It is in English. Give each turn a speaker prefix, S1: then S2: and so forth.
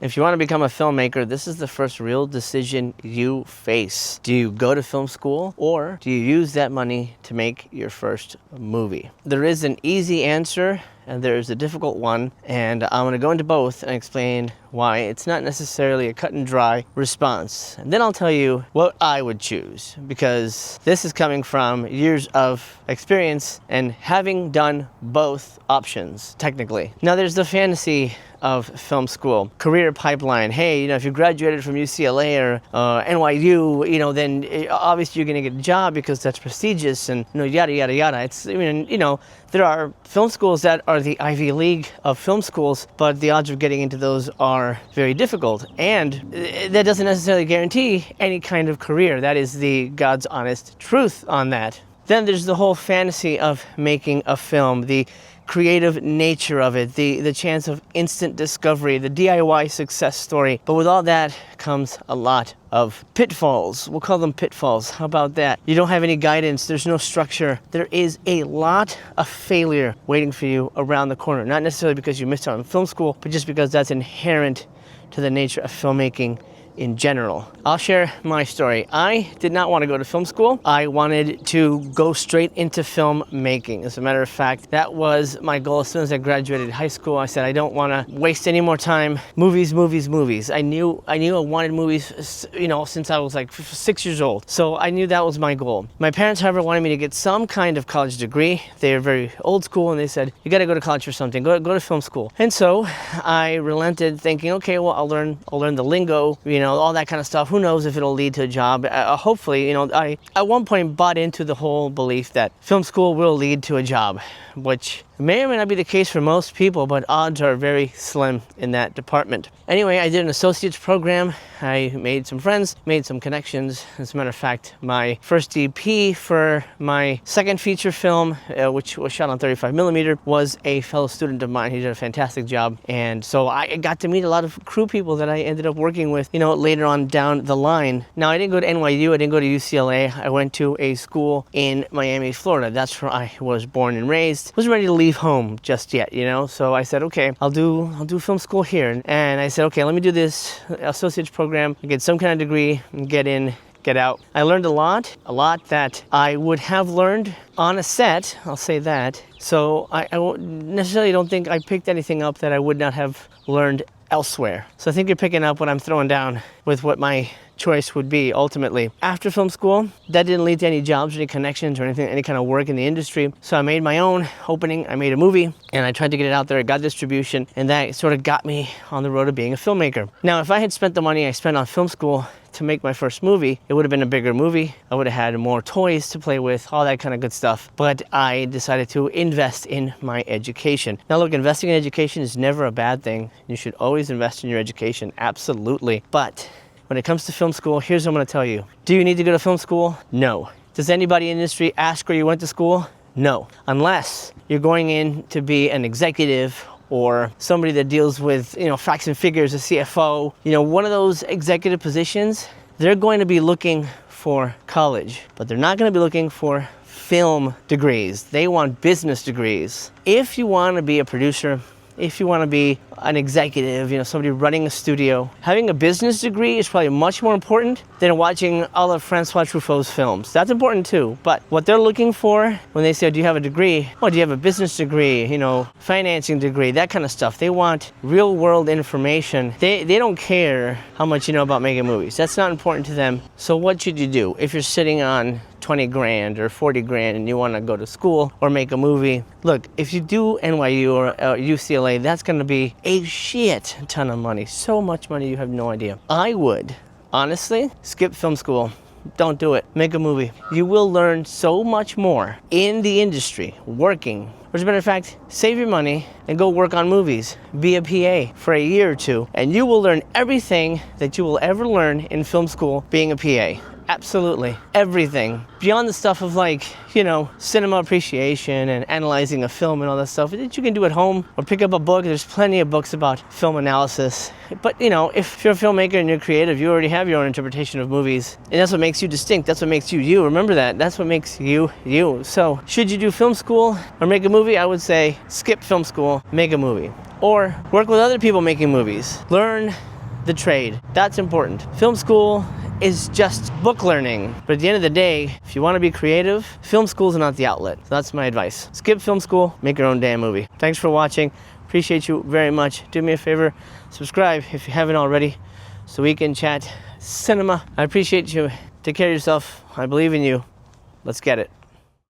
S1: If you want to become a filmmaker, this is the first real decision you face. Do you go to film school or do you use that money to make your first movie? There is an easy answer and there's a difficult one, and I'm going to go into both and explain why it's not necessarily a cut and dry response. And then I'll tell you what I would choose, because this is coming from years of experience and having done both options, technically. Now there's the fantasy of film school, career pipeline. Hey, if you graduated from UCLA or NYU, then obviously you're going to get a job because that's prestigious and yada yada yada. There are film schools that are the Ivy League of film schools, but the odds of getting into those are very difficult, and that doesn't necessarily guarantee any kind of career. That is the God's honest truth on that. Then there's the whole fantasy of making a film, the creative nature of it, the chance of instant discovery, the DIY success story. But with all that comes a lot of pitfalls. We'll call them pitfalls. How about that? You don't have any guidance. There's no structure. There is a lot of failure waiting for you around the corner. Not necessarily because you missed out on film school, but just because that's inherent to the nature of filmmaking in general. I'll share my story. I did not want to go to film school. I wanted to go straight into filmmaking. As a matter of fact, that was my goal as soon as I graduated high school. I said, I don't want to waste any more time. Movies. I knew I wanted movies, since I was like 6 years old. So I knew that was my goal. My parents, however, wanted me to get some kind of college degree. They were very old school, and they said, you got to go to college for something. Go to film school. And so I relented, thinking, okay, well, I'll learn the lingo, all that kind of stuff. Who knows if it'll lead to a job? Hopefully, I at one point bought into the whole belief that film school will lead to a job, which may or may not be the case for most people, but odds are very slim in that department. Anyway, I did an associate's program. I made some friends, made some connections. As a matter of fact, my first DP for my second feature film, which was shot on 35mm, was a fellow student of mine. He did a fantastic job. And so I got to meet a lot of crew people that I ended up working with, later on down the line. Now, I didn't go to NYU. I didn't go to UCLA. I went to a school in Miami, Florida. That's where I was born and raised. Wasn't ready to leave home just yet, So I said, okay, I'll do film school here. And I said, okay, let me do this associate's program, get some kind of degree, and get in, get out. I learned a lot that I would have learned on a set, I'll say that. So I necessarily don't think I picked anything up that I would not have learned elsewhere. So I think you're picking up what I'm throwing down with what my choice would be ultimately. After film school, that didn't lead to any jobs or any connections or anything, any kind of work in the industry. So I made my own opening. I made a movie and I tried to get it out there. I got distribution, and that sort of got me on the road of being a filmmaker. Now, if I had spent the money I spent on film school to make my first movie, it would have been a bigger movie. I would have had more toys to play with, all that kind of good stuff. But I decided to invest in my education. Now look, investing in education is never a bad thing. You should always invest in your education, absolutely. But when it comes to film school, here's what I'm going to tell you. Do you need to go to film school? No. Does anybody in the industry ask where you went to school? No. Unless you're going in to be an executive or somebody that deals with, facts and figures, a CFO, one of those executive positions, they're going to be looking for college, but they're not going to be looking for film degrees. They want business degrees. If you want to be a producer, if you want to be an executive, somebody running a studio, having a business degree is probably much more important than watching all of Francois Truffaut's films. That's important too, but what they're looking for when they say, do you have a degree? Oh, do you have a business degree, financing degree, that kind of stuff. They want real world information. They don't care how much you know about making movies. That's not important to them. So what should you do if you're sitting on 20 grand or 40 grand and you want to go to school or make a movie? Look, if you do NYU or UCLA, that's going to be a shit ton of money. So much money you have no idea. I would honestly skip film school. Don't do it. Make a movie. You will learn so much more in the industry, working. As a matter of fact, save your money and go work on movies. Be a PA for a year or two, and you will learn everything that you will ever learn in film school being a PA. Absolutely. Everything. Beyond the stuff of cinema appreciation and analyzing a film and all that stuff that you can do at home or pick up a book. There's plenty of books about film analysis. But, if you're a filmmaker and you're creative, you already have your own interpretation of movies. And that's what makes you distinct. That's what makes you you. Remember that. That's what makes you you. So, should you do film school or make a movie? I would say skip film school, make a movie. Or work with other people making movies. Learn the trade. That's important. Film school is just book learning. But at the end of the day, if you want to be creative, film school is not the outlet. So that's my advice. Skip film school, make your own damn movie. Thanks for watching. Appreciate you very much. Do me a favor, subscribe if you haven't already, so we can chat cinema. I appreciate you. Take care of yourself. I believe in you. Let's get it.